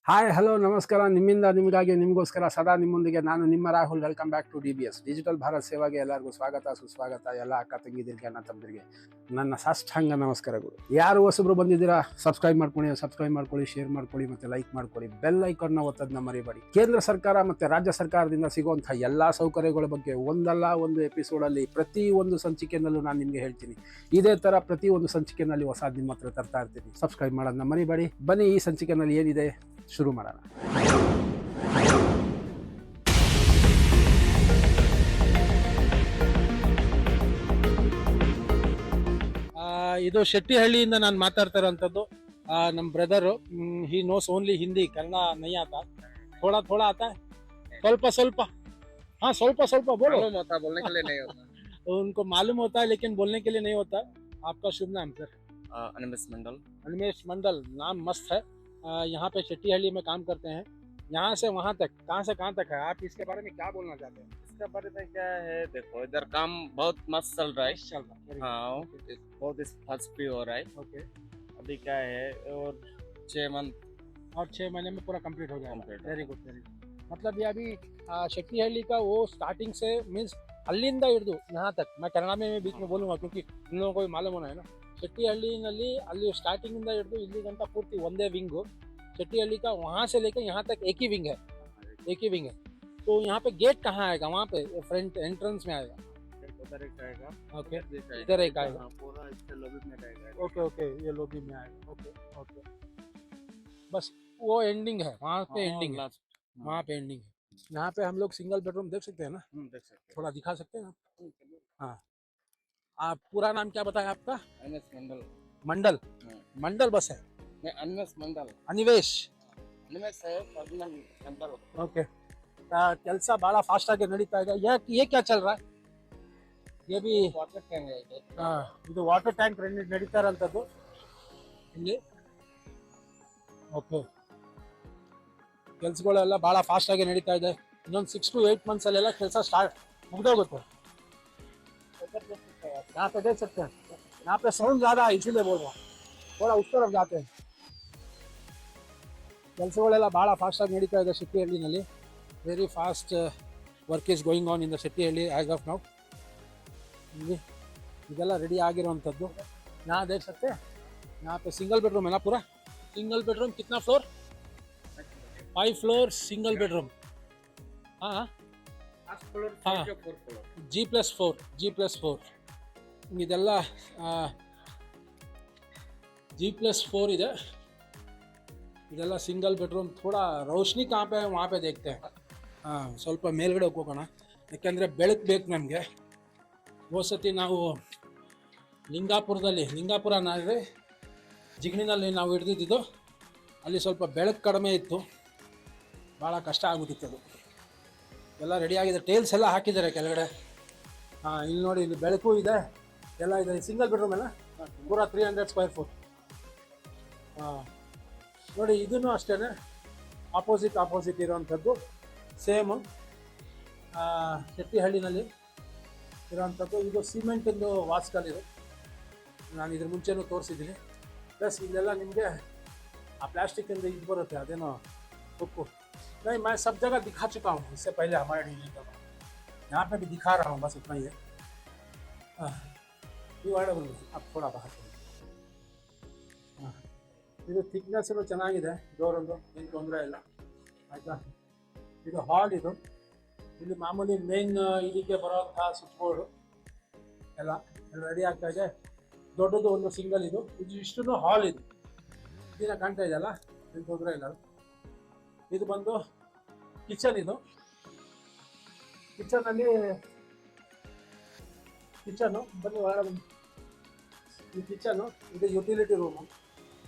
Hi hello ನಮಸ್ಕಾರ. ನಿಮ್ಮಿಂದ ನಿಮಗಾಗಿ ನಿಮಗೋಸ್ಕರ ಸದಾ ನಿಮ್ಮೊಂದಿಗೆ ನಾನು ನಿಮ್ಮ Rahul. Welcome back to DBS digital Bharat ಸೇವಾಗೆ ಎಲ್ಲರಿಗೂ ಸ್ವಾಗತ ಸುಸ್ವಾಗತ. ಎಲ್ಲ ಅಕ್ಕ ತಂಗಿದಿರಿಗೆ ಅಣ್ಣ ತಮ್ಮದಿರಿಗೆ ನನ್ನ ಸಾಷ್ಟಾಂಗ ನಮಸ್ಕಾರಗಳು. ಯಾರು ಹೊಸಬ್ರು ಬಂದಿದ್ದೀರಾ ಸಬ್ಸ್ಕ್ರೈಬ್ ಮಾಡ್ಕೊಳ್ಳಿ, ಶೇರ್ ಮಾಡ್ಕೊಳ್ಳಿ ಮತ್ತು ಲೈಕ್ ಮಾಡ್ಕೊಳ್ಳಿ. ಬೆಲ್ ಐಕಾನ್ನ ಒತ್ತೋದನ್ನ ಮರಿಬೇಡಿ. ಕೇಂದ್ರ ಸರ್ಕಾರ ಮತ್ತು ರಾಜ್ಯ ಸರ್ಕಾರದಿಂದ ಸಿಗುವಂಥ ಎಲ್ಲ ಸೌಕರ್ಯಗಳ ಬಗ್ಗೆ ಒಂದಲ್ಲ ಒಂದು ಎಪಿಸೋಡಲ್ಲಿ ಪ್ರತಿ ಒಂದು ಸಂಚಿಕೆಯಲ್ಲೂ ನಾನು ನಿಮಗೆ ಹೇಳ್ತೀನಿ. ಇದೇ ಥರ ಪ್ರತಿ ಒಂದು ಸಂಚಿಕೆಯಲ್ಲಿ ಹೊಸ ನಿಮ್ಮ ಹತ್ರ ತರ್ತಾ ಇರ್ತೀನಿ. ಸಬ್ಸ್ಕ್ರೈಬ್ ಮಾಡೋದನ್ನ ಮರಿಬೇಡಿ. ಬನ್ನಿ ಈ ಸಂಚಿಕೆಯಲ್ಲಿ ಏನಿದೆ ಶುರು ಮಾಡೋಣ. ಇದು ಶೆಟ್ಟಿಹಳ್ಳಿಯಿಂದ ನಾನು ಮಾತಾಡ್ತಾ ಇರೋಂಥದ್ದು. ನಮ್ಮ brother, he knows only Hindi, Kannada ನೈ ಆತಾ, ಥೋड़ा थोड़ा आता है, ಸ್ವಲ್ಪ हाँ ಸ್ವಲ್ಪ बोलो। मालूम होता बोलने के लिए नहीं होता। उनको मालूम होता है लेकिन बोलने के लिए नहीं होता। आपका शुभ नाम सर? अनिमेश मंडल। अनिमेश मंडल, नाम मस्त है। यहाँ पे शेट्टीहಳ್ಳಿ में काम करते हैं। यहाँ से वहाँ तक, कहाँ से कहाँ तक है, आप इसके बारे में क्या बोलना चाहते हैं? इसके बारे में क्या है, देखो इधर काम बहुत मस्त चल रहा है। चल रहा है। हाँ, बहुत फास्ट भी हो रहा है। ओके। अभी क्या है, और 6 मंथ और 6 महीने में पूरा कंप्लीट हो जाएगा। Complete। Very good very good. मतलब ये अभी शेट्टीहಳ್ಳಿ का वो स्टार्टिंग से मीन्स अಲ್ಲಿಂದ ಹಿಡಿದು यहाँ तक, मैं कन्नड़ में बीच में बोलूँगा क्योंकि इन लोगों को भी मालूम होना है ना। शेट्टीहಳ್ಳಿನಲ್ಲಿ ಅಲ್ಲಿ ಸ್ಟಾರ್ಟಿಂಗ್ ಇಂದ ಹಿಡಿದು ಇಲ್ಲಿ ಗಂಟ ಪೂರ್ತಿ ಒಂದೇ ವಿಂಗು। शेट्टीहಳ್ಳಿ का वहाँ से लेकर यहाँ तक एक ही विंग है, एक ही विंग है। तो यहाँ पे गेट कहाँ आएगा? वहाँ पे फ्रंट एंट्रेंस में आएगा। उधर एक आएगा। ओके, इधर इधर एक आएगा। हाँ, पूरा इसके लॉबी में आएगा। ओके ओके, ये लॉबी में आएगा। ओके ओके, बस वो एंडिंग है, वहाँ पे एंडिंग है, लास्ट वहाँ पे एंडिंग है। यहाँ पे हम लोग सिंगल बेडरूम देख सकते हैं ना? देख सकते थोड़ा दिखा सकते हैं ना? हैं। हाँ। आप पूरा नाम क्या बताया आपका? अनिमेश मंडल। मंडल? हाँ। मंडल बस है? नहीं, अनिमेश मंडल। अनिवेश? अनिमेश है पर्सनल मंडल। ओके। ಕೆಲಸ ಬಹಳ ಫಾಸ್ಟ್ ಆಗಿ ನಡೀತಾ ಇದೆ. ये क्या चल रहा है? ये भी वाटर टैंक है इधर। ಇದು ವಾಟರ್ ಟ್ಯಾಂಕ್ ನಡೀತಾ ಇರೋಂಥದ್ದು ಇಲ್ಲಿ. ಓಕೆ, ಕೆಲಸಗಳೆಲ್ಲ ಬಹಳ ಫಾಸ್ಟ್ ಆಗಿ ನಡೀತಾ ಇದೆ. ಇನ್ನೊಂದು 6 to 8 ಮಂತ್ಸ್ ಅಲ್ಲೆಲ್ಲ ಕೆಲಸ ಸ್ಟಾರ್ಟ್ ಮುಗ್ದೋಗುತ್ತೆ. यहाँ पे देख सकते हैं, यहाँ पे साउंड ज़्यादा है इसीलिए बोल रहा हूँ, थोड़ा उस तरफ जाते हैं. ಕೆಲಸಗಳೆಲ್ಲ ಭಾಳ ಫಾಸ್ಟಾಗಿ ನಡೀತಾ ಇದೆ ಶೆಟ್ಟಿಹಳ್ಳಿನಲ್ಲಿ. Very fast work is going on in the Shettihalli as of now. ಇದೆಲ್ಲ ರೆಡಿ ಆಗಿರೋವಂಥದ್ದು. यहाँ देख सकते हैं, यहाँ पे सिंगल बेडरूम है ना पूरा? सिंगल बेडरूम कितना फ्लोर? 5 floor single bedroom. हाँ हाँ, G+4 ಇದೆಲ್ಲ G+4 ಇದೆ. ಇದೆಲ್ಲ ಸಿಂಗಲ್ ಬೆಡ್ರೂಮ್. ಥೋड़ा ರೋಶನಿ कहाँ पे है वहाँ पे देखते हैं. ಹಾಂ, ಸ್ವಲ್ಪ ಮೇಲ್ಗಡೆ ಹೋಗೋಣ, ಯಾಕೆಂದರೆ ಬೆಳಕು ಬೇಕು ನಮಗೆ. ಹೋದ್ಸತಿ ನಾವು ಲಿಂಗಾಪುರ ನಾವೇ ಜಿಗಣಿನಲ್ಲಿ ನಾವು ಹಿಡ್ದಿದ್ದು, ಅಲ್ಲಿ ಸ್ವಲ್ಪ ಬೆಳಕು ಕಡಿಮೆ ಇತ್ತು, ಭಾಳ ಕಷ್ಟ ಆಗ್ಬಿಟ್ಟಿತ್ತು ಅದು. ಎಲ್ಲ ರೆಡಿಯಾಗಿದೆ, ಟೇಲ್ಸ್ ಎಲ್ಲ ಹಾಕಿದ್ದಾರೆ ಕೆಳಗಡೆ. ಹಾಂ, ಇಲ್ಲಿ ನೋಡಿ, ಇಲ್ಲಿ ಬೆಳಕು ಇದೆ, ಎಲ್ಲ ಇದೆ. ಸಿಂಗಲ್ ಬೆಡ್ರೂಮ್ ಎಲ್ಲ ಪೂರ 300 ಸ್ಕ್ವೇರ್ ಫುಟ್. ಹಾಂ, ನೋಡಿ ಇದನ್ನು ಅಷ್ಟೇ ಆಪೋಸಿಟ್ ಇರೋವಂಥದ್ದು. ಸೇಮು ಶೆಟ್ಟಿಹಳ್ಳಿನಲ್ಲಿ ಇರೋವಂಥದ್ದು. ಇದು ಸಿಮೆಂಟಿಂದು ವಾಸ್ಕಲ್ಲಿದೆ, ನಾನು ಇದ್ರ ಮುಂಚೆನೂ ತೋರಿಸಿದ್ದೀನಿ. ಪ್ಲಸ್ ಇಲ್ಲೆಲ್ಲ ನಿಮಗೆ ಆ ಪ್ಲಾಸ್ಟಿಕ್ಕಿಂದ ಇದು ಬರುತ್ತೆ, ಅದೇನೋ ಉಪ್ಪು. नहीं, मैं सब जगह दिखा चुका हूँ इससे पहले हमारे डीजी का. यहाँ पे भी दिखा रहा हूँ, बस इतना ही है. अब थोड़ा बाहर ಇದು ಥಿಕ್ನೆಸ್ ಚೆನ್ನಾಗಿದೆ. ಡೋರೊಂದು ಏನು ತೊಂದರೆ ಇಲ್ಲ, ಆಯಿತಾ? ಇದು ಹಾಲ್. ಇಲ್ಲಿ ಮಾಮೂಲಿ ಮೇನ್ ಇದಕ್ಕೆ ಬರೋಂಥ ಸ್ವಿಚ್ ಬೋರ್ಡು ಎಲ್ಲ ರೆಡಿ ಆಗ್ತಾ ಇದೆ. ದೊಡ್ಡದು ಒಂದು ಸಿಂಗಲ್ ಇದು ಇಷ್ಟು ಹಾಲ್. ಇದನ್ನ ಕಾಣ್ತಾ ಇದೆಯಲ್ಲ, ಏನು ತೊಂದರೆ ಇಲ್ಲ. ಇದು ಬಂದು ಕಿಚನ್. ಕಿಚನ್ನು ಬನ್ನಿ ಹೊರಗಡೆ ಬನ್ನಿ. ಈ ಕಿಚನ್ನು, ಇದು ಯುಟಿಲಿಟಿ ರೂಮು.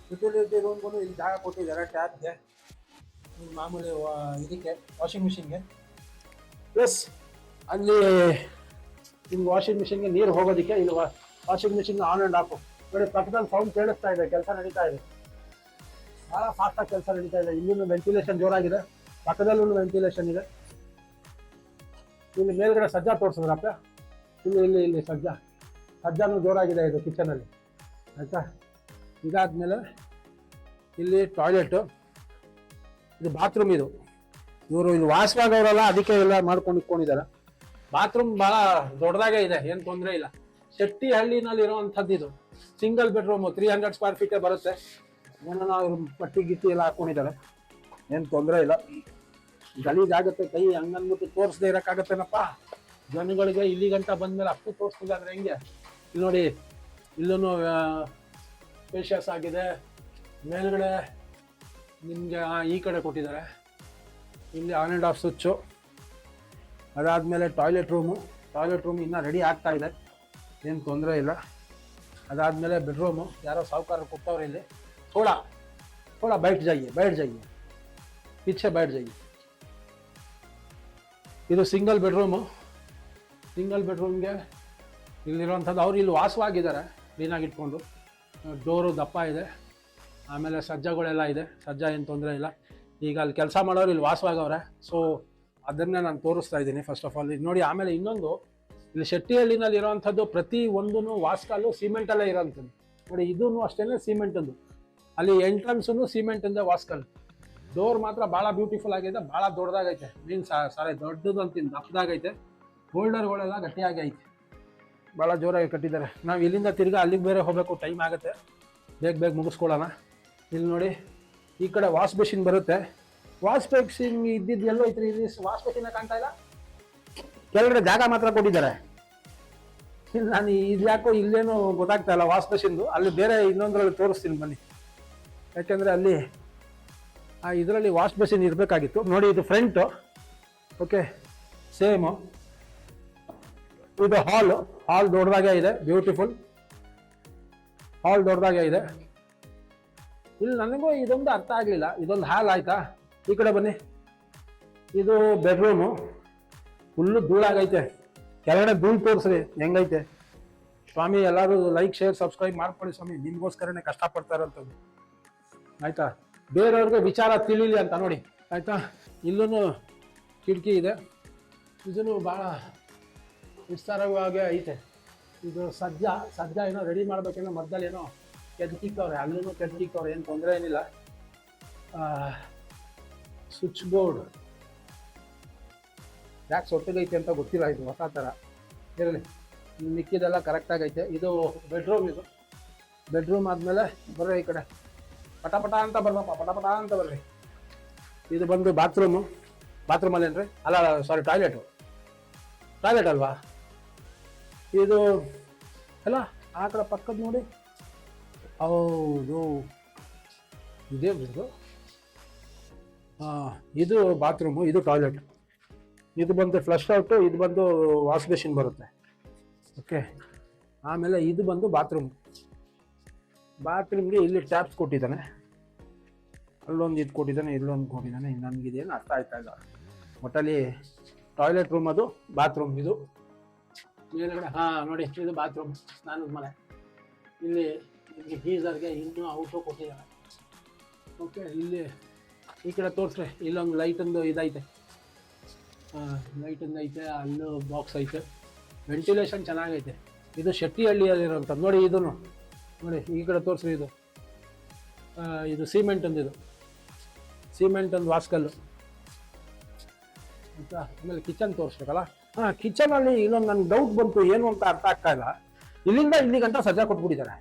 ರೂಮ್ಗೂ ಇಲ್ಲಿ ಜಾಗ ಕೊಟ್ಟಿದ್ದಾರೆ, ಟ್ಯಾಪ್ಗೆ, ಮಾಮೂಲಿ ಇದಕ್ಕೆ ವಾಷಿಂಗ್ ಮಿಷಿನ್ಗೆ. ಪ್ಲಸ್ ಅಲ್ಲಿ ಇಲ್ಲಿ ವಾಷಿಂಗ್ ಮಿಷಿನ್ಗೆ ನೀರು ಹೋಗೋದಕ್ಕೆ ಇಲ್ಲಿ washing machine on and off. ನೋಡಿ, ಪಕ್ಕದಲ್ಲಿ ಸೌಂಡ್ ಕೇಳಿಸ್ತಾ ಇದೆ, ಕೆಲಸ ನಡೀತಾ ಇದೆ, ಭಾಳ ಫಾಸ್ಟಾಗಿ ಕೆಲಸ ನಡೀತಾ ಇದೆ. ಇಲ್ಲೂ ವೆಂಟಿಲೇಷನ್ ಜೋರಾಗಿದೆ, ಪಕ್ಕದಲ್ಲೂ ವೆಂಟಿಲೇಷನ್ ಇದೆ. ಇಲ್ಲಿ ಮೇಲ್ಗಡೆ ಸಜ್ಜಾ ತೋರಿಸಿದ್ರಪ್ಪ, ಇಲ್ಲಿ ಸಜ್ಜಾನು ಜೋರಾಗಿದೆ ಇದು ಕಿಚನಲ್ಲಿ, ಆಯಿತಾ? ಇದಾದಮೇಲೆ ಇಲ್ಲಿ ಟಾಯ್ಲೆಟು. ಇದು ಬಾತ್ರೂಮ್ ಇದು. ಇವರು ಇಲ್ಲಿ ವಾಸವಾಗವರಲ್ಲ, ಅದಕ್ಕೆ ಎಲ್ಲ ಮಾಡ್ಕೊಂಡು ಇಟ್ಕೊಂಡಿದ್ದಾರೆ. ಬಾತ್ರೂಮ್ ಬಹಳ ದೊಡ್ಡದಾಗೆ ಇದೆ, ಏನ್ ತೊಂದರೆ ಇಲ್ಲ. ಶೆಟ್ಟಿ ಹಳ್ಳಿನಲ್ಲಿ ಇರುವಂತದ್ದು ಇದು. ಸಿಂಗಲ್ ಬೆಡ್ರೂಮ್ 300 ಸ್ಕ್ವೇರ್ ಫೀಟ್ ಬರುತ್ತೆ. ಏನೋ ಇವ್ರು ಪಟ್ಟಿ ಗಿಟ್ಟಿ ಎಲ್ಲ ಹಾಕೊಂಡಿದ್ದಾರೆ, ಏನ್ ತೊಂದರೆ ಇಲ್ಲ. ಗಲೀಜಾಗುತ್ತೆ ಕೈ, ಹಂಗನ್ಬಿಟ್ಟು ತೋರಿಸದೇ ಇರಕ್ಕಾಗತ್ತೇನಪ್ಪ ಜನಗಳಿಗೆ. ಇಲ್ಲಿ ಗಂಟ ಬಂದ್ಮೇಲೆ ಅಷ್ಟು ತೋರಿಸ್ತಿಲ್ಲ ಅಂದ್ರೆ ಹೆಂಗೆ? ಇಲ್ಲಿ ನೋಡಿ, ಇಲ್ಲೂ ಸ್ಪೇಷಿಯಸ್ ಆಗಿದೆ. ಮೇಲ್ಗಡೆ ನಿಮಗೆ ಈ ಕಡೆ ಕೊಟ್ಟಿದ್ದಾರೆ, ಇಲ್ಲಿ ಆನ್ ಆ್ಯಂಡ್ ಆಫ್ ಸ್ವಿಚ್ಚು. ಅದಾದಮೇಲೆ ಟಾಯ್ಲೆಟ್ ರೂಮು ಇನ್ನೂ ರೆಡಿ ಆಗ್ತಾ ಇದೆ, ಏನು ತೊಂದರೆ ಇಲ್ಲ. ಅದಾದಮೇಲೆ ಬೆಡ್ರೂಮು, ಯಾರೋ ಸಾಹುಕಾರ ಕೊಟ್ಟವ್ರೆ ಇಲ್ಲಿ. ಥೋड़ा बैठ जाइए पीछे बैठ जाइए. ಇದು ಸಿಂಗಲ್ ಬೆಡ್ರೂಮ್ಗೆ ಇಲ್ಲಿರುವಂಥದ್ದು. ಅವ್ರು ಇಲ್ಲಿ ವಾಸವಾಗಿದ್ದಾರೆ ಕ್ಲೀನಾಗಿ ಇಟ್ಕೊಂಡು. ಡೋರು ದಪ್ಪ ಇದೆ, ಆಮೇಲೆ ಸಜ್ಜಗಳೆಲ್ಲ ಇದೆ, ಸಜ್ಜ ಏನು ತೊಂದರೆ ಇಲ್ಲ. ಈಗ ಅಲ್ಲಿ ಕೆಲಸ ಮಾಡೋರು ಇಲ್ಲಿ ವಾಸವಾಗವ್ರೆ, ಸೊ ಅದನ್ನೇ ನಾನು ತೋರಿಸ್ತಾ ಇದ್ದೀನಿ ಫಸ್ಟ್ ಆಫ್ ಆಲ್. ಇದು ನೋಡಿ. ಆಮೇಲೆ ಇನ್ನೊಂದು, ಇಲ್ಲಿ ಶೆಟ್ಟಿಹಳ್ಳಿನಲ್ಲಿ ಇರೋವಂಥದ್ದು ಪ್ರತಿ ಒಂದೂ ವಾಸ್ಕಲ್ಲು ಸಿಮೆಂಟಲ್ಲೇ ಇರೋಂಥದ್ದು ನೋಡಿ. ಇದೂ ಅಷ್ಟೇ ಸಿಮೆಂಟದ್ದು. ಅಲ್ಲಿ ಎಂಟ್ರೆನ್ಸೂ ಸಿಮೆಂಟಿಂದ ವಾಸ್ಕಲ್. ಡೋರ್ ಮಾತ್ರ ಭಾಳ ಬ್ಯೂಟಿಫುಲ್ ಆಗಿದೆ, ಭಾಳ ದೊಡ್ಡದಾಗೈತೆ. ಮೀನ್ಸ್ ಸಾರಿ ದೊಡ್ಡದು ಅಂತೀನಿ, ದಪ್ಪದಾಗೈತೆ. ಹೋಲ್ಡರ್ಗಳೆಲ್ಲ ಗಟ್ಟಿಯಾಗಿ ಐತೆ, ಭಾಳ ಜೋರಾಗಿ ಕಟ್ಟಿದ್ದಾರೆ. ನಾವು ಇಲ್ಲಿಂದ ತಿರ್ಗಿ ಅಲ್ಲಿಗೆ ಬೇರೆ ಹೋಗಬೇಕು, ಟೈಮ್ ಆಗುತ್ತೆ. ಬೇಗ ಮುಗಿಸ್ಕೊಳ್ಳೋಣ. ಇಲ್ಲಿ ನೋಡಿ, ಈ ಕಡೆ ವಾಶ್ ಬೇಸಿನ್ ಬರುತ್ತೆ. ವಾಶ್ ಬೇಸಿನ್ ಇದ್ದಿದ್ದು ಎಲ್ಲೋ ಐತ್ರಿ, ಇಲ್ಲಿ ವಾಶ್ ಬೇಸಿನ್ ಕಾಣ್ತಾ ಇಲ್ಲ. ಕೆಳಗಡೆ ಜಾಗ ಮಾತ್ರ ಕೊಟ್ಟಿದ್ದಾರೆ. ಇಲ್ಲಿ ನಾನು ಇದು ಯಾಕೋ ಇಲ್ಲೇನು ಗೊತ್ತಾಗ್ತಾ ಇಲ್ಲ ವಾಶ್ ಬೇಸಿನ್ದು. ಅಲ್ಲಿ ಬೇರೆ ಇನ್ನೊಂದರಲ್ಲಿ ತೋರಿಸ್ತೀನಿ ಬನ್ನಿ, ಯಾಕೆಂದರೆ ಅಲ್ಲಿ ಇದರಲ್ಲಿ ವಾಶ್ ಬೇಸಿನ್ ಇರಬೇಕಾಗಿತ್ತು. ನೋಡಿ, ಇದು ಫ್ರಂಟು. Okay, same. ಇದು ಹಾಲ್ ದೊಡ್ಡದಾಗೆ ಇದೆ, ಬ್ಯೂಟಿಫುಲ್ ಹಾಲ್ ದೊಡ್ಡದಾಗೆ ಇದೆ. ಇಲ್ಲಿ ನನಗೂ ಇದೊಂದು ಅರ್ಥ ಆಗಲಿಲ್ಲ. ಇದೊಂದು ಹಾಲ್ ಆಯ್ತಾ? ಈ ಕಡೆ ಬನ್ನಿ. ಇದು ಬೆಡ್ರೂಮು, ಫುಲ್ಲು ಧೂಳಾಗೈತೆ. ಕೆಳಗಡೆ ಧೂಳು ತೋರಿಸ್ರಿ ಹೆಂಗೈತೆ. ಸ್ವಾಮಿ ಎಲ್ಲರೂ ಲೈಕ್ ಶೇರ್ ಸಬ್ಸ್ಕ್ರೈಬ್ ಮಾಡ್ಕೊಳ್ಳಿ ಸ್ವಾಮಿ, ನಿಮ್ಗೋಸ್ಕರನೇ ಕಷ್ಟಪಡ್ತಾ ಇರೋಂಥದ್ದು ಆಯ್ತಾ. ಬೇರೆಯವ್ರಿಗೆ ವಿಚಾರ ತಿಳಿಲಿ ಅಂತ ನೋಡಿ ಆಯ್ತಾ. ಇಲ್ಲೂ ಕಿಟಕಿ ಇದೆ, ಇದನ್ನು ಭಾಳ ವಿಸ್ತಾರವಾಗಿ ಐತೆ. ಇದು ಸಜ್ಜ ಏನೋ ರೆಡಿ ಮಾಡ್ಬೇಕೇನೋ, ಮಧ್ಯದಲ್ಲಿ ಏನೋ ಕೆದಕಿಕ್ಕವ್ರೆ, ಅಲ್ಲೂ ಕೆದಕಿಕ್ಕವ್ರೆ, ಏನು ತೊಂದರೆ ಏನಿಲ್ಲ. ಸ್ವಿಚ್ ಬೋರ್ಡ್ ಯಾಕೆ ಸೊಟ್ಟಿಗೈತೆ ಅಂತ ಗೊತ್ತಿಲ್ಲ, ಇದು ಹೊಸ ಥರ ಇರಲಿ. ಮಿಕ್ಕಿದೆಲ್ಲ ಕರೆಕ್ಟಾಗೈತೆ. ಇದು ಬೆಡ್ರೂಮ್ ಆದಮೇಲೆ ಬರ್ರಿ ಈ ಕಡೆ, ಪಟ ಅಂತ ಪಟ ಅಂತ ಬರ್ರಿ. ಇದು ಬಂದು ಬಾತ್ರೂಮಲ್ಲಿ ಏನ್ರಿ? ಅಲ್ಲ ಸಾರಿ, ಟಾಯ್ಲೆಟ್ ಅಲ್ವಾ ಇದು? ಅಲ್ಲ ಆ ಕಡೆ ಪಕ್ಕದ ನೋಡಿ, ಹೌದು ಇದೇ ಬಿಡು. ಇದು ಬಾತ್ರೂಮು, ಇದು ಟಾಯ್ಲೆಟ್. ಇದು ಬಂದು ಫ್ಲಶ್ ಔಟು, ಇದು ಬಂದು ವಾಶ್ ಬೇಸಿನ್ ಬರುತ್ತೆ. ಓಕೆ, ಆಮೇಲೆ ಇದು ಬಂದು ಬಾತ್ರೂಮ್ಗೆ ಇಲ್ಲಿ ಟ್ಯಾಪ್ಸ್ ಕೊಟ್ಟಿದ್ದಾನೆ. ಅಲ್ಲೊಂದು ಇದು ಕೊಟ್ಟಿದ್ದಾನೆ, ಇಲ್ಲೊಂದು ಕೊಟ್ಟಿದ್ದಾನೆ. ನನಗಿದೇನು ಅರ್ಥ ಆಯ್ತಾ ಇಲ್ಲ. ಒಟ್ಟಲ್ಲಿ ಟಾಯ್ಲೆಟ್ ರೂಮ್, ಅದು ಬಾತ್ರೂಮ್. ಇದು ಮೇಲ್ಗಡೆ ನೋಡಿ, ಇದು ಬಾತ್ರೂಮ್, ಸ್ನಾನದ ಮನೆ. ಇಲ್ಲಿ ಗೀಸರ್ಗೆ ಇನ್ನೂ ಔಟು ಕೊಟ್ಟಿದ್ದಾನೆ. ಓಕೆ, ಇಲ್ಲಿ ಈ ಕಡೆ ತೋರಿಸ್ರಿ. ಇಲ್ಲೊಂದು ಲೈಟೊಂದು ಇದೈತೆ, ಐತೆ. ಅಲ್ಲೂ ಬಾಕ್ಸ್ ಐತೆ. ವೆಂಟಿಲೇಷನ್ ಚೆನ್ನಾಗೈತೆ. ಇದು ಶೆಟ್ಟಿಹಳ್ಳಿಯಲ್ಲಿರೋಂಥದ್ದು ನೋಡಿ. ಇದನ್ನು ನೋಡಿ, ಈ ಕಡೆ ತೋರಿಸ್ರಿ. ಇದು ಸಿಮೆಂಟೊಂದು ವಾಸ್ಕಲ್ಲು ಆಯಿತಾ. ಆಮೇಲೆ ಕಿಚನ್ ತೋರಿಸ್ಬೇಕಲ್ಲ. ಕಿಚನಲ್ಲಿ ಇನ್ನೊಂದು ನನಗೆ ಡೌಟ್ ಬಂತು, ಏನು ಅಂತ ಅರ್ಥ ಆಗ್ತಾ ಇಲ್ಲ. ಇಲ್ಲಿಂದ ಇಲ್ಲಿ ಗಂಟ ಸಜ್ಜಾ ಕೊಟ್ಬಿಟ್ಟಿದ್ದಾರೆ.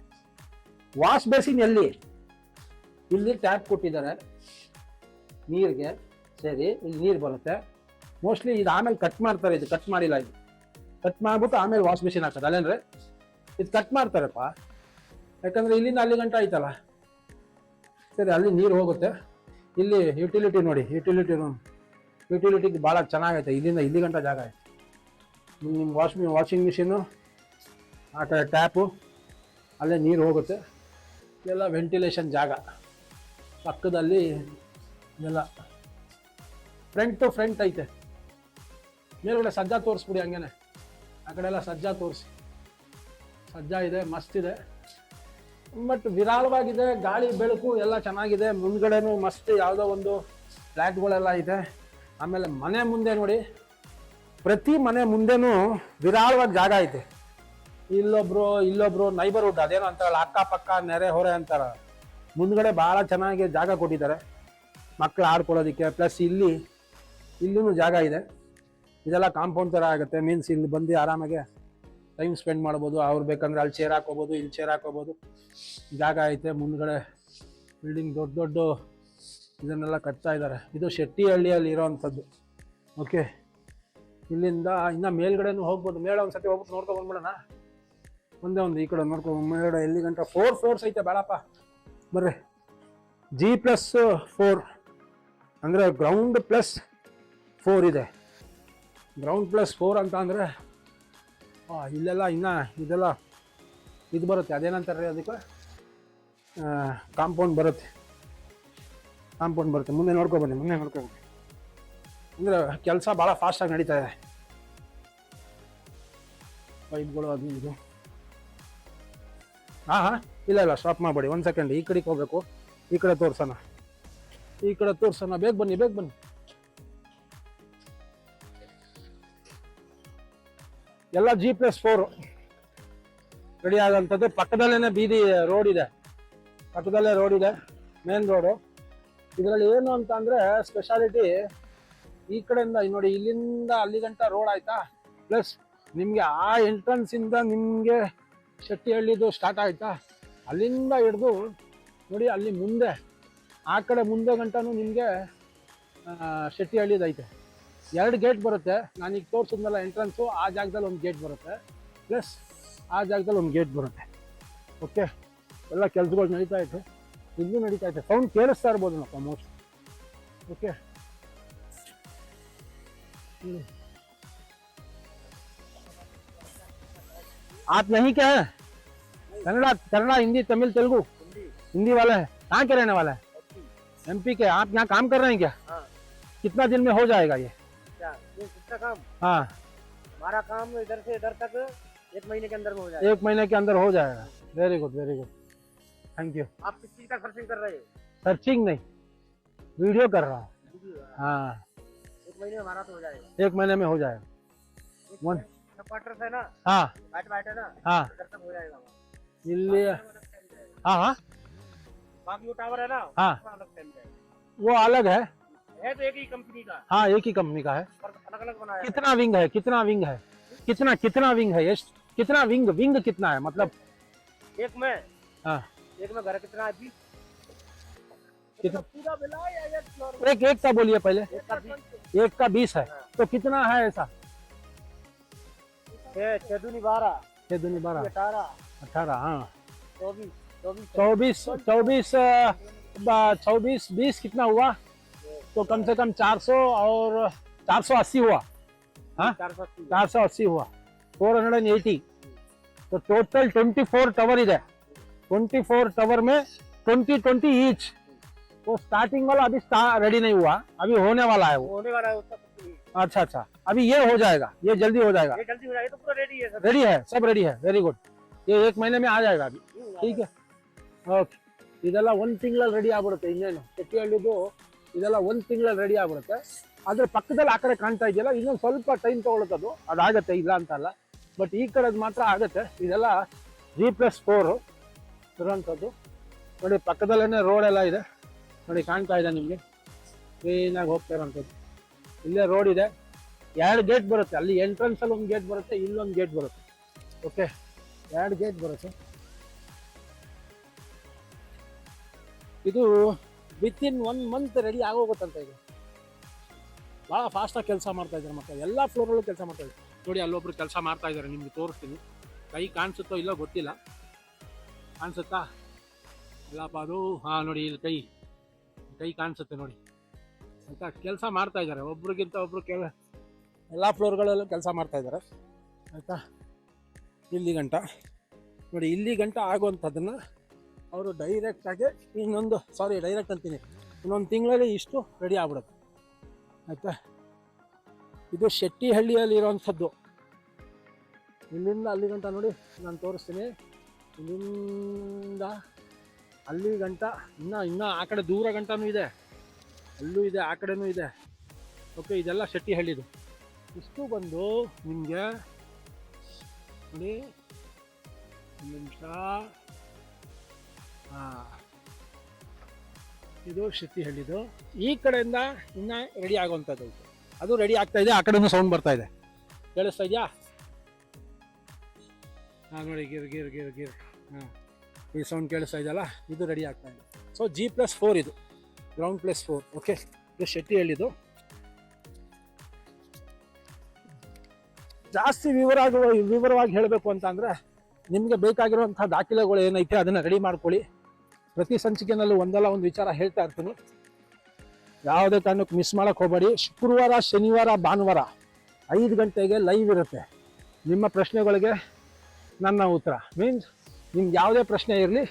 ವಾಶ್ ಬೇಸಿನ್ ಎಲ್ಲಿ? ಇಲ್ಲಿ ಟ್ಯಾಪ್ ಕೊಟ್ಟಿದ್ದಾರೆ ನೀರಿಗೆ, ಸರಿ. ಇಲ್ಲಿ ನೀರು ಬರುತ್ತೆ ಮೋಸ್ಟ್ಲಿ. ಇದು ಆಮೇಲೆ ಕಟ್ ಮಾಡ್ತಾರೆ, ಇದು ಕಟ್ ಮಾಡಿಲ್ಲ. ಇದು ಕಟ್ ಮಾಡಿಬಿಟ್ಟು ಆಮೇಲೆ ವಾಶ್ ಬೇಸಿನ್ ಹಾಕೋದು ಅಲ್ಲೇನ್ರಿ? ಇದು ಕಟ್ ಮಾಡ್ತಾರಪ್ಪ, ಯಾಕಂದರೆ ಇಲ್ಲಿಂದ ಅಲ್ಲಿ ಗಂಟ ಆಯ್ತಲ್ಲ. ಸರಿ, ಅಲ್ಲಿ ನೀರು ಹೋಗುತ್ತೆ. ಇಲ್ಲಿ ಯುಟಿಲಿಟಿ ನೋಡಿ, ಯುಟಿಲಿಟಿಗೆ ಭಾಳ ಚೆನ್ನಾಗೈತೆ. ಇಲ್ಲಿಂದ ಇಲ್ಲಿ ಗಂಟ ಜಾಗ ಐತೆ. ನಿಮ್ಮ ವಾಷಿಂಗ್ ಮಿಷಿನು, ಆ ಕಡೆ ಟ್ಯಾಪು, ಅಲ್ಲೇ ನೀರು ಹೋಗುತ್ತೆ. ಎಲ್ಲ ವೆಂಟಿಲೇಷನ್ ಜಾಗ. ಪಕ್ಕದಲ್ಲಿ ಎಲ್ಲ ಫ್ರಂಟ್ ಐತೆ. ಮೇಲ್ಗಡೆ ಸಜ್ಜಾ ತೋರಿಸ್ಬಿಡಿ ಹಂಗೇನೆ. ಆ ಕಡೆ ಎಲ್ಲ ಸಜ್ಜಾ ತೋರಿಸಿ. ಸಜ್ಜಾ ಇದೆ, ಮಸ್ತ್ ಇದೆ. ಬಟ್ ವಿರಾಳವಾಗಿದೆ, ಗಾಳಿ ಬೆಳಕು ಎಲ್ಲ ಚೆನ್ನಾಗಿದೆ. ಮುಂದ್ಗಡೆನೂ ಮಸ್ತ್ ಯಾವುದೋ ಒಂದು ಫ್ಲ್ಯಾಟ್ಗಳೆಲ್ಲ ಇದೆ. ಆಮೇಲೆ ಮನೆ ಮುಂದೆ ನೋಡಿ, ಪ್ರತಿ ಮನೆ ಮುಂದೆನೂ ವಿರಾಳವಾಗಿ ಜಾಗ ಐತೆ. ಇಲ್ಲೊಬ್ರು ನೈಬರ್ಹುಡ್, ಅದೇನೋ ಅಂತಾರಲ್ಲ, ಅಕ್ಕಪಕ್ಕ ನೆರೆ ಹೊರೆ ಅಂತಾರ. ಮುಂದ್ಗಡೆ ಭಾಳ ಚೆನ್ನಾಗಿ ಜಾಗ ಕೊಟ್ಟಿದ್ದಾರೆ. ಮಕ್ಕಳು ಆಡ್ಕೊಳ್ಳೋದಕ್ಕೆ. ಪ್ಲಸ್ ಇಲ್ಲೂ ಜಾಗ ಇದೆ. ಇದೆಲ್ಲ ಕಾಂಪೌಂಡ್ ಥರ ಆಗುತ್ತೆ. ಮೀನ್ಸ್ ಇಲ್ಲಿ ಬಂದು ಆರಾಮಾಗೆ ಟೈಮ್ ಸ್ಪೆಂಡ್ ಮಾಡ್ಬೋದು. ಅವ್ರು ಬೇಕಂದ್ರೆ ಅಲ್ಲಿ ಚೇರ್ ಹಾಕೋಬೋದು, ಇಲ್ಲಿ ಚೇರ್ ಹಾಕೋಬೋದು. ಜಾಗ ಐತೆ. ಮುಂದ್ಗಡೆ ಬಿಲ್ಡಿಂಗ್ ದೊಡ್ಡ ಇದನ್ನೆಲ್ಲ ಕಟ್ತಾ ಇದ್ದಾರೆ. ಇದು ಶೆಟ್ಟಿಹಳ್ಳಿಯಲ್ಲಿ ಇರೋವಂಥದ್ದು. ಓಕೆ, ಇಲ್ಲಿಂದ ಇನ್ನು ಮೇಲ್ಗಡೆನೂ ಹೋಗ್ಬೋದು. ಮೇಳೆ ಒಂದ್ಸತಿ ಹೋಗ್ಬಿಟ್ಟು ನೋಡ್ಕೊಂಡು ಬಂದ್ಬಿಡೋಣ. ಒಂದೇ ಈ ಕಡೆ ನೋಡ್ಕೊಂಡು ಮೇಲ್ಗಡೆ ಎಲ್ಲಿ ಗಂಟ 4 ಫ್ಲೋರ್ಸ್ ಐತೆ. ಬೇಡಪ್ಪ ಬರ್ರಿ. G+4 ಅಂದರೆ ಗ್ರೌಂಡ್ +4 ಇದೆ. ಗ್ರೌಂಡ್ +4 ಅಂತ ಅಂದರೆ ಇಲ್ಲೆಲ್ಲ ಇನ್ನು ಇದೆಲ್ಲ ಇದು ಬರುತ್ತೆ. ಅದೇನಂತಾರೆ ಅದಕ್ಕೆ, ಕಾಂಪೌಂಡ್ ಬರುತ್ತೆ. ಮುಂದೆ ನೋಡ್ಕೊಬನ್ನಿ. ಅಂದರೆ ಕೆಲಸ ಭಾಳ ಫಾಸ್ಟಾಗಿ ನಡೀತಾ ಇದೆ. ಪೈಪ್ಗಳು ಅದು ಇದು. ಹಾಂ ಇಲ್ಲ ಸ್ಟಾಪ್ ಮಾಡಬೇಡಿ. 1 ಸೆಕೆಂಡ್. ಈ ಕಡೆಗೆ ಹೋಗ್ಬೇಕು. ಈ ಕಡೆ ತೋರ್ಸೋಣ. ಬೇಗ ಬನ್ನಿ. ಎಲ್ಲ G+4 ರೆಡಿ ಆಗೋಂಥದ್ದು. ಪಕ್ಕದಲ್ಲೇ ಬೀದಿ ರೋಡ್ ಇದೆ. Main road. ಇದರಲ್ಲಿ ಏನು ಅಂತ ಅಂದರೆ ಸ್ಪೆಷಾಲಿಟಿ, ಈ ಕಡೆಯಿಂದ ನೋಡಿ ಇಲ್ಲಿಂದ ಅಲ್ಲಿ ಗಂಟ ರೋಡ್ ಆಯ್ತಾ. ಪ್ಲಸ್ ನಿಮಗೆ ಆ ಎಂಟ್ರೆನ್ಸಿಂದ ನಿಮಗೆ ಶೆಟ್ಟಿಹಳ್ಳಿದು ಸ್ಟಾರ್ಟ್ ಆಯ್ತಾ, ಅಲ್ಲಿಂದ ಹಿಡ್ದು ನೋಡಿ ಅಲ್ಲಿ ಮುಂದೆ ಆ ಕಡೆ ಮುಂದೆ ಗಂಟನೂ ನಿಮಗೆ ಶೆಟ್ಟಿಹಳ್ಳಿದು ಐತೆ. 2 ಗೇಟ್ ಬರುತ್ತೆ. ನಾನೀಗ ತೋರಿಸಿದ್ನಲ್ಲ ಎಂಟ್ರೆನ್ಸು, ಆ ಜಾಗದಲ್ಲಿ ಒಂದು ಗೇಟ್ ಬರುತ್ತೆ. ಪ್ಲಸ್ ಆ ಜಾಗದಲ್ಲಿ ಒಂದು ಗೇಟ್ ಬರುತ್ತೆ. ಓಕೆ, ಎಲ್ಲ ಕೆಲಸಗಳು ನಡೀತಾ ಐತೆ. ಇಲ್ಲೂ ನಡೀತಾ ಐತೆ. ಸೌಂಡ್ ಕೇಳಿಸ್ತಾ ಇರ್ಬೋದು ನಪ್ಪ ಮೋಸ್ಟ್. ಓಕೆ, आप नहीं क्या है? कन्नड़ा, हिंदी, तमिल, तेलुगु? हिंदी वाला है। कहाँ के रहने वाला है? MP के। आप यहाँ काम कर रहे हैं क्या? हाँ। कितना दिन में हो जाएगा ये? क्या ये कितना काम? हाँ, हमारा काम इधर से इधर तक 1 महीने के अंदर में हो जाएगा। 1 महीने के अंदर हो जाएगा। Very good, thank you. आप किस चीज का सर्चिंग कर रहे हैं? सर्चिंग नहीं, वीडियो कर रहा हूँ। हाँ, 1 महीने में हमारा तो हो जाएगा। 1 महीने में हो जाएगा। वन क्वार्टर है ना, हाँ वाइट है ना, हाँ, इधर तक हो जाएगा। दिल्ली। हाँ, बाकी वो टावर है ना, हाँ, उसका अलग टाइम है। वो अलग है। तो एक ही कंपनी का, हाँ, एक ही कंपनी का है। पर अलग अलग बनाया है। कितना विंग है? कितना विंग है? कितना विंग कितना है मतलब? एक में हाँ, घर कितना है? 20 कितना? पूरा मिला है या एक फ्लोर? एक का बोलिए पहले। एक का 20 एक का 20 है। तो कितना है ऐसा? 6 दूनी 12, 6 दूनी 12, 18, 18, हाँ, 24 20 कितना हुआ? तो कम से कम 400 और 480 हुआ। हाँ, 480 हुआ। 480। तो टोटल 24 टावर ಇದೆ। 24 टावर में 20 ईच। वो स्टार्टिंग वाला अभी रेडी नहीं हुआ, अभी होने वाला है वो। होने वाला है उसका कुछ नहीं। अच्छा, अभी ये हो जाएगा, ये जल्दी हो जाएगा। ये जल्दी हो जाएगा, तो पूरा रेडी है सब। रेडी है, सब रेडी है। Very good. ये 1 महीने में आ जाएगा अभी। ठीक है, ಓಕೆ. ಇದೆಲ್ಲ 1 ತಿಂಗಳಲ್ಲಿ ರೆಡಿ ಆಗ್ಬಿಡುತ್ತೆ. ಇನ್ನೇನು ಶೆಟ್ಟಿಹಳ್ಳಿದು ಇದೆಲ್ಲ 1 ತಿಂಗಳಲ್ಲಿ ರೆಡಿ ಆಗ್ಬಿಡುತ್ತೆ. ಅದ್ರ ಪಕ್ಕದಲ್ಲಿ ಆ ಕಡೆ ಕಾಣ್ತಾ ಇದೆಯಲ್ಲ, ಇನ್ನೊಂದು ಸ್ವಲ್ಪ ಟೈಮ್ ತೊಗೊಳುತ್ತದು. ಅದಾಗತ್ತೆ, ಇಲ್ಲ ಅಂತಲ್ಲ. ಬಟ್ ಈ ಕಡೆದು ಮಾತ್ರ ಆಗುತ್ತೆ. ಇದೆಲ್ಲ G+4 ಇರೋಂಥದ್ದು. ನೋಡಿ ಪಕ್ಕದಲ್ಲೇ ರೋಡ್ ಎಲ್ಲ ಇದೆ. ನೋಡಿ ಕಾಣ್ತಾ ಇದೆ ನಿಮಗೆ, ಕ್ಲೀನಾಗಿ ಹೋಗ್ತಾ ಇರೋಂಥದ್ದು. ಇಲ್ಲೇ ರೋಡ್ ಇದೆ. 2 ಗೇಟ್ ಬರುತ್ತೆ. ಅಲ್ಲಿ ಎಂಟ್ರೆನ್ಸಲ್ಲಿ ಒಂದು ಗೇಟ್ ಬರುತ್ತೆ, ಇಲ್ಲೊಂದು ಗೇಟ್ ಬರುತ್ತೆ. ಓಕೆ, 2 ಗೇಟ್ ಬರುತ್ತೆ. ಇದು ವಿತಿನ್ 1 ಮಂತ್ ರೆಡಿ ಆಗೋಗುತ್ತಂತ. ಇದು ಭಾಳ ಫಾಸ್ಟಾಗಿ ಕೆಲಸ ಮಾಡ್ತಾ ಇದ್ದಾರೆ. ಮತ್ತೆ ಎಲ್ಲ ಫ್ಲೋರಲ್ಲೂ ಕೆಲಸ ಮಾಡ್ತಾ ಇದ್ದಾರೆ. ನೋಡಿ ಅಲ್ಲೊಬ್ರು ಕೆಲಸ ಮಾಡ್ತಾ ಇದ್ದಾರೆ, ನಿಮ್ಗೆ ತೋರಿಸ್ತೀನಿ. ಕೈ ಕಾಣಿಸುತ್ತೋ ಇಲ್ಲೋ ಗೊತ್ತಿಲ್ಲ. ಕಾಣಿಸುತ್ತಾ? ಇಲ್ಲಪ್ಪ ಅದು. ಹಾಂ, ನೋಡಿ ಇಲ್ಲಿ ಕೈ ಕಾಣಿಸುತ್ತೆ ನೋಡಿ. ಆಯಿತಾ, ಕೆಲಸ ಮಾಡ್ತಾ ಇದ್ದಾರೆ. ಒಬ್ರಿಗಿಂತ ಒಬ್ರು ಎಲ್ಲ ಫ್ಲೋರ್ಗಳಲ್ಲೂ ಕೆಲಸ ಮಾಡ್ತಾ ಇದ್ದಾರೆ. ಆಯಿತಾ, ಇಲ್ಲಿ ಗಂಟ ನೋಡಿ, ಇಲ್ಲಿ ಗಂಟ ಆಗುವಂಥದ್ದನ್ನು ಅವರು ಡೈರೆಕ್ಟಾಗಿ ಡೈರೆಕ್ಟ್ ಅಂತೀನಿ, ಇನ್ನೊಂದು ತಿಂಗಳಲ್ಲಿ ಇಷ್ಟು ರೆಡಿ ಆಗ್ಬಿಡುತ್ತೆ. ಆಯಿತಾ, ಇದು ಶೆಟ್ಟಿಹಳ್ಳಿಯಲ್ಲಿ ಇರೋವಂಥದ್ದು. ಇಲ್ಲಿಂದ ಅಲ್ಲಿ ಗಂಟ ನೋಡಿ ನಾನು ತೋರಿಸ್ತೀನಿ. ಇಲ್ಲಿಂದ ಅಲ್ಲಿ ಗಂಟ ಇನ್ನೂ ಆ ಕಡೆ ದೂರ ಗಂಟನೂ ಇದೆ, ಅಲ್ಲೂ ಇದೆ, ಆ ಕಡೆನೂ ಇದೆ. ಓಕೆ, ಇದೆಲ್ಲ ಶೆಟ್ಟಿಹಳ್ಳಿದು. ಇಷ್ಟು ಬಂದು ನಿಮಗೆ ನೋಡಿ, ಒಂದು ನಿಮಿಷ. ಹಾಂ, ಇದು ಶೆಟ್ಟಿಹಳ್ಳಿದು. ಈ ಕಡೆಯಿಂದ ಇನ್ನು ರೆಡಿ ಆಗುವಂಥದ್ದು ಐತೆ, ಅದು ರೆಡಿ ಆಗ್ತಾ ಇದೆ. ಆ ಕಡೆನೂ ಸೌಂಡ್ ಬರ್ತಾ ಇದೆ, ಕೇಳಿಸ್ತಾ ಇದೆಯಾ? ಹಾಂ ನೋಡಿ, ಗಿರ್ ಗಿರ್ ಗಿರ್ ಗಿರ್. ಹಾಂ, ಈ ಸೌಂಡ್ ಕೇಳಿಸ್ತಾ ಇದೆಯಲ್ಲ, ಇದು ರೆಡಿ ಆಗ್ತಾ ಇದೆ. ಸೊ G+4 ಇದು, ಗ್ರೌಂಡ್ +4. ಓಕೆ, ಇದು ಶೆಟ್ಟಿಹಳ್ಳಿದು. ಜಾಸ್ತಿ ವಿವರವಾಗಿ ಹೇಳಬೇಕು ಅಂತ ಅಂದರೆ, ನಿಮಗೆ ಬೇಕಾಗಿರುವಂಥ ದಾಖಲೆಗಳು ಏನೈತೆ ಅದನ್ನು ರೆಡಿ ಮಾಡ್ಕೊಳ್ಳಿ. ಪ್ರತಿ ಸಂಚಿಕೆನಲ್ಲೂ ಒಂದಲ್ಲ ಒಂದು ವಿಚಾರ ಹೇಳ್ತಾ ಇರ್ತೀನಿ, ಯಾವುದೇ ಕಾರಣಕ್ಕೆ ಮಿಸ್ ಮಾಡೋಕ್ಕೆ ಹೋಗಬೇಡಿ. ಶುಕ್ರವಾರ, ಶನಿವಾರ, ಭಾನುವಾರ 5 ಗಂಟೆಗೆ ಲೈವ್ ಇರುತ್ತೆ. ನಿಮ್ಮ ಪ್ರಶ್ನೆಗಳಿಗೆ ನನ್ನ ಉತ್ತರ, ಮೀನ್ಸ್ ನಿಮ್ಗೆ ಯಾವುದೇ ಪ್ರಶ್ನೆ ಇರಲಿ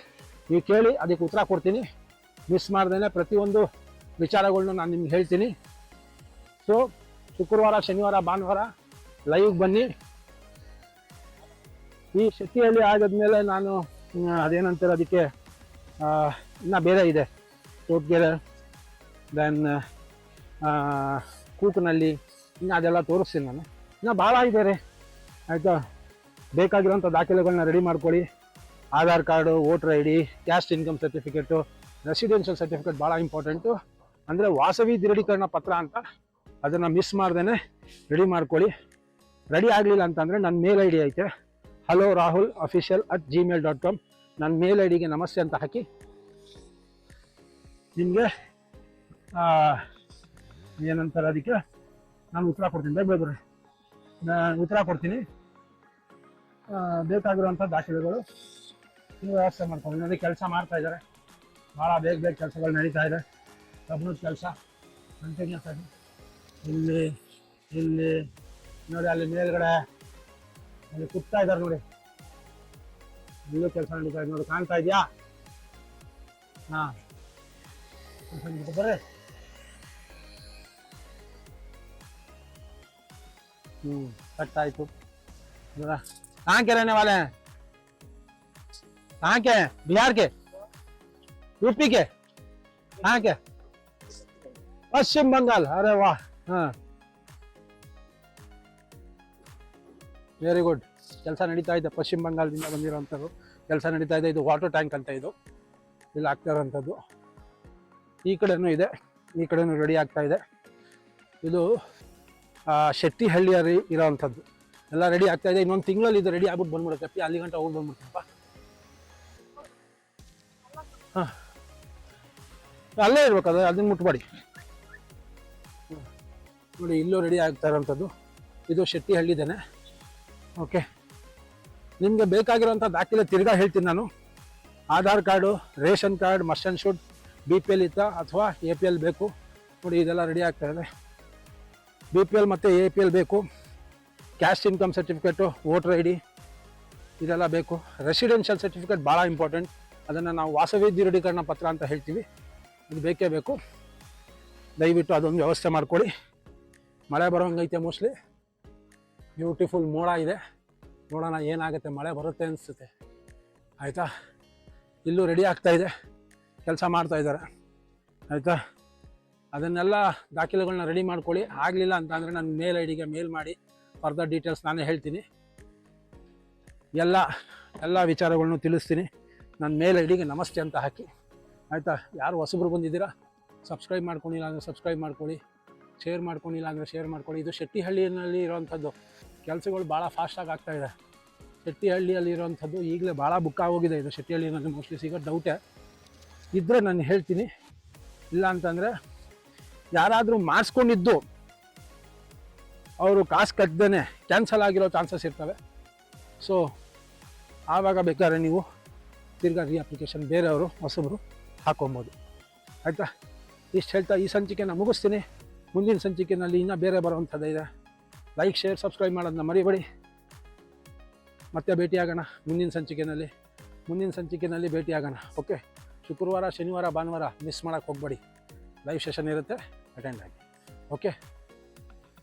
ನೀವು ಕೇಳಿ, ಅದಕ್ಕೆ ಉತ್ತರ ಕೊಡ್ತೀನಿ. ಮಿಸ್ ಮಾಡ್ದೇ ಪ್ರತಿಯೊಂದು ವಿಚಾರಗಳನ್ನೂ ನಾನು ನಿಮ್ಗೆ ಹೇಳ್ತೀನಿ. ಸೊ ಶುಕ್ರವಾರ, ಶನಿವಾರ, ಭಾನುವಾರ ಲೈವ್ಗೆ ಬನ್ನಿ. ಈ ಶೆಟ್ಟಿಹಳ್ಳಿ ಆದಮೇಲೆ ನಾನು ಅದೇನಂತಾರೆ ಅದಕ್ಕೆ ಇನ್ನು ಬೇರೆ ಇದೆ, ತೋಟಗೆರೆ, ದೆನ್ ಕೂಕನಲ್ಲಿ, ಇನ್ನು ಅದೆಲ್ಲ ತೋರಿಸ್ತೀನಿ ನಾನು. ಇನ್ನು ಭಾಳ ಇದೆ ರೀ, ಆಯಿತಾ? ಬೇಕಾಗಿರೋಂಥ ದಾಖಲೆಗಳನ್ನ ರೆಡಿ ಮಾಡ್ಕೊಳ್ಳಿ. Aadhaar card, voter ID, caste income certificate, residential certificate ಭಾಳ ಇಂಪಾರ್ಟೆಂಟು. ಅಂದರೆ ವಾಸವಿ ದೃಢೀಕರಣ ಪತ್ರ ಅಂತ, ಅದನ್ನು ಮಿಸ್ ಮಾಡ್ದೇ ರೆಡಿ ಮಾಡ್ಕೊಳ್ಳಿ. ರೆಡಿ ಆಗಲಿಲ್ಲ ಅಂತಂದರೆ ನನ್ನ ಮೇಲ್ ID ಐತೆ, hellorahulofficial@gmail.com. ನನ್ನ ಮೇಲ್ IDಗೆ ನಮಸ್ತೆ ಅಂತ ಹಾಕಿ ನಿಮಗೆ ಏನಂತಾರೆ ಅದಕ್ಕೆ ನಾನು ಉತ್ತರ ಕೊಡ್ತೀನಿ. ಬೇರೆ ನಾನು ಉತ್ತರ ಕೊಡ್ತೀನಿ. ಬೇಕಾಗಿರುವಂಥ ದಾಖಲೆಗಳು ನೀವು ವ್ಯವಸ್ಥೆ ಮಾಡ್ಕೊಂಡು ನೋಡಿ. ಕೆಲಸ ಮಾಡ್ತಾ ಇದ್ದಾರೆ, ಭಾಳ ಬೇಗ ಕೆಲಸಗಳು ನಡೀತಾ ಇದೆ. ಕಬ್ಬಣದ ಕೆಲಸ ಕಂಟಿನ್ಯೂಸ್ ಆಗಿ ಇಲ್ಲಿ ನೋಡಿ, ಅಲ್ಲಿ ಮೇಲ್ಗಡೆ ಅಲ್ಲಿ ಕುತ್ತಾ ಇದ್ದಾರೆ ನೋಡಿ, ಇಲ್ಲೂ ಕೆಲಸ ನಡೀತಾ ಇದೆ ನೋಡಿ, ಕಾಣ್ತಾ ಇದೆಯಾ? ಹಾಂ, ಬರ್ರಿ. कट आयतु कहाँ के रहने वाले हैं? कहाँ के हैं? बिहार के, यूपी के, कहाँ के? पश्चिम बंगाल. अरे वाह, हाँ, ವೆರಿ ಗುಡ್. ಕೆಲಸ ನಡೀತಾ ಇದೆ. ಪಶ್ಚಿಮ ಬಂಗಾಳದಿಂದ ಬಂದಿರೋಂಥದ್ದು ಕೆಲಸ ನಡೀತಾ ಇದೆ. ಇದು ವಾಟರ್ ಟ್ಯಾಂಕ್ ಅಂತ, ಇದು ಇಲ್ಲಿ ಆಗ್ತಾ ಇರೋಂಥದ್ದು. ಈ ಕಡೆನೂ ಇದೆ, ಈ ಕಡೆನೂ ರೆಡಿ ಆಗ್ತಾ ಇದೆ. ಇದು ಶೆಟ್ಟಿಹಳ್ಳಿಯಲ್ಲಿ ಇರೋವಂಥದ್ದು ಎಲ್ಲ ರೆಡಿ ಆಗ್ತಾ ಇದೆ. ಇನ್ನೊಂದು ತಿಂಗಳಲ್ಲಿ ಇದು ರೆಡಿ ಆಗ್ಬಿಟ್ಟು ಬಂದ್ಬಿಡುತ್ತೆ. ಅಲ್ಲಿ ಗಂಟೆ ಹೋಗಿ ಬಂದ್ಬಿಡ್ತಪ್ಪ. ಹಾಂ, ಅಲ್ಲೇ ಇರ್ಬೇಕು, ಅದು ಅದನ್ನ ಮುಟ್ಬೇಡಿ ನೋಡಿ. ಇಲ್ಲೂ ರೆಡಿ ಆಗ್ತಾ ಇರೋವಂಥದ್ದು. ಇದು ಶೆಟ್ಟಿಹಳ್ಳಿದೇನೆ. ಓಕೆ, ನಿಮಗೆ ಬೇಕಾಗಿರೋಂಥ ದಾಖಲೆ ತಿರ್ಗಾ ಹೇಳ್ತೀನಿ ನಾನು. Aadhaar card, ration card, must and should, BPL ಇತ್ತ ಅಥವಾ APL ಬೇಕು ನೋಡಿ. ಇದೆಲ್ಲ ರೆಡಿ ಆಗ್ತಾ ಇದೆ. BPL ಮತ್ತು APL ಬೇಕು. Caste income certificate, voter ID ಇದೆಲ್ಲ ಬೇಕು. ರೆಸಿಡೆನ್ಷಿಯಲ್ ಸರ್ಟಿಫಿಕೇಟ್ ಭಾಳ ಇಂಪಾರ್ಟೆಂಟ್. ಅದನ್ನು ನಾವು ವಾಸವಿ ದೃಢೀಕರಣ ಪತ್ರ ಅಂತ ಹೇಳ್ತೀವಿ. ಇದು ಬೇಕೇ ಬೇಕು. ದಯವಿಟ್ಟು ಅದೊಂದು ವ್ಯವಸ್ಥೆ ಮಾಡ್ಕೊಳ್ಳಿ. ಮಳೆ ಬರೋಂಗೈತೆ ಮೋಸ್ಟ್ಲಿ. ಬ್ಯೂಟಿಫುಲ್ ಮೋಡ ಇದೆ. ನೋಡೋಣ ಏನಾಗುತ್ತೆ, ಮಳೆ ಬರುತ್ತೆ ಅನಿಸುತ್ತೆ. ಆಯಿತಾ? ಇಲ್ಲೂ ರೆಡಿ ಆಗ್ತಾ ಇದೆ, ಕೆಲಸ ಮಾಡ್ತಾ ಇದ್ದಾರೆ. ಆಯಿತಾ? ಅದನ್ನೆಲ್ಲ ದಾಖಲೆಗಳನ್ನ ರೆಡಿ ಮಾಡ್ಕೊಳ್ಳಿ. ಆಗಲಿಲ್ಲ ಅಂತ ಅಂದರೆ ನನ್ನ ಮೇಲ್ IDಗೆ ಮೇಲ್ ಮಾಡಿ, ಫರ್ದರ್ ಡೀಟೇಲ್ಸ್ ನಾನೇ ಹೇಳ್ತೀನಿ. ಎಲ್ಲ ವಿಚಾರಗಳನ್ನೂ ತಿಳಿಸ್ತೀನಿ. ನನ್ನ ಮೇಲ್ IDಗೆ ನಮಸ್ತೆ ಅಂತ ಹಾಕಿ. ಆಯಿತಾ? ಯಾರು ಹೊಸಬ್ರು ಬಂದಿದ್ದೀರಾ, ಸಬ್ಸ್ಕ್ರೈಬ್ ಮಾಡ್ಕೊಂಡಿಲ್ಲ ಅಂದರೆ ಸಬ್ಸ್ಕ್ರೈಬ್ ಮಾಡ್ಕೊಳ್ಳಿ, ಶೇರ್ ಮಾಡ್ಕೊಂಡಿಲ್ಲ ಅಂದರೆ ಶೇರ್ ಮಾಡ್ಕೊಳ್ಳಿ. ಇದು ಶೆಟ್ಟಿಹಳ್ಳಿಯಲ್ಲಿ ಇರೋವಂಥದ್ದು. ಕೆಲಸಗಳು ಭಾಳ ಫಾಸ್ಟಾಗಿ ಆಗ್ತಾಯಿದೆ. ಶೆಟ್ಟಿಹಳ್ಳಿಯಲ್ಲಿ ಇರೋವಂಥದ್ದು ಈಗಲೇ ಭಾಳ ಬುಕ್ ಆಗೋಗಿದೆ. ಇದು ಶೆಟ್ಟಿಹಳ್ಳಿನಲ್ಲಿ ಮೋಸ್ಟ್ಲಿ ಸಿಗೋದು ಡೌಟೇ. ಇದ್ದರೆ ನಾನು ಹೇಳ್ತೀನಿ. ಇಲ್ಲ ಅಂತಂದರೆ ಯಾರಾದರೂ ಮಾಡಿಸ್ಕೊಂಡಿದ್ದು ಅವರು ಕಾಸು ಕಟ್ಟದೇ ಕ್ಯಾನ್ಸಲ್ ಆಗಿರೋ ಚಾನ್ಸಸ್ ಇರ್ತವೆ. ಸೊ ಆವಾಗ ಬೇಕಾದ್ರೆ ನೀವು ತಿರ್ಗಾ ಅಪ್ಲಿಕೇಶನ್ ಬೇರೆಯವರು ಹೊಸಬರು ಹಾಕೊಬೋದು. ಆಯಿತಾ? ಇಷ್ಟು ಹೇಳ್ತಾ ಈ ಸಂಚಿಕೆನ ಮುಗಿಸ್ತೀನಿ. ಮುಂದಿನ ಸಂಚಿಕೆಯಲ್ಲಿ ಇನ್ನೂ ಬೇರೆ ಬರುವಂಥದ್ದು ಇದೆ. ಲೈಕ್, ಶೇರ್, ಸಬ್ಸ್ಕ್ರೈಬ್ ಮಾಡೋದನ್ನ ಮರಿಬೇಡಿ. ಮತ್ತೆ ಭೇಟಿಯಾಗೋಣ ಮುಂದಿನ ಸಂಚಿಕೆಯಲ್ಲಿ ಭೇಟಿಯಾಗೋಣ. ಓಕೆ, ಶುಕ್ರವಾರ, ಶನಿವಾರ, ಭಾನುವಾರ ಮಿಸ್ ಮಾಡೋಕ್ಕೆ ಹೋಗಬೇಡಿ. ಲೈವ್ ಸೆಷನ್ ಇರುತ್ತೆ, ಅಟೆಂಡ್ ಆಗಿ. Okay,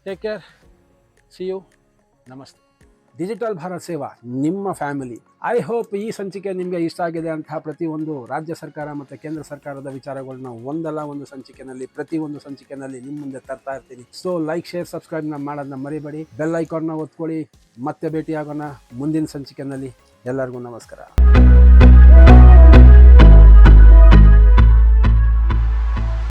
take care, see you, ನಮಸ್ತೆ. ಡಿಜಿಟಲ್ ಭಾರತ್ ಸೇವಾ, ನಿಮ್ಮ ಫ್ಯಾಮಿಲಿ. ಐ ಹೋಪ್ ಈ ಸಂಚಿಕೆ ನಿಮಗೆ ಇಷ್ಟ ಆಗಿದೆ ಅಂತ ಪ್ರತಿಯೊಂದು ರಾಜ್ಯ ಸರ್ಕಾರ ಮತ್ತು ಕೇಂದ್ರ ಸರ್ಕಾರದ ವಿಚಾರಗಳನ್ನ ಒಂದಲ್ಲ ಒಂದು ಸಂಚಿಕೆಯಲ್ಲಿ, ಪ್ರತಿಯೊಂದು ಸಂಚಿಕೆಯಲ್ಲಿ ನಿಮ್ಮ ಮುಂದೆ ತರ್ತಾ ಇರ್ತೀನಿ. ಸೊ ಲೈಕ್, ಶೇರ್, ಸಬ್ಸ್ಕ್ರೈಬ್ನ ಮಾಡೋದನ್ನ ಮರಿಬೇಡಿ. ಬೆಲ್ ಐಕಾನ್ನ ಒತ್ಕೊಳ್ಳಿ. ಮತ್ತೆ ಭೇಟಿಯಾಗೋಣ ಮುಂದಿನ ಸಂಚಿಕೆಯಲ್ಲಿ. ಎಲ್ಲರಿಗೂ ನಮಸ್ಕಾರ.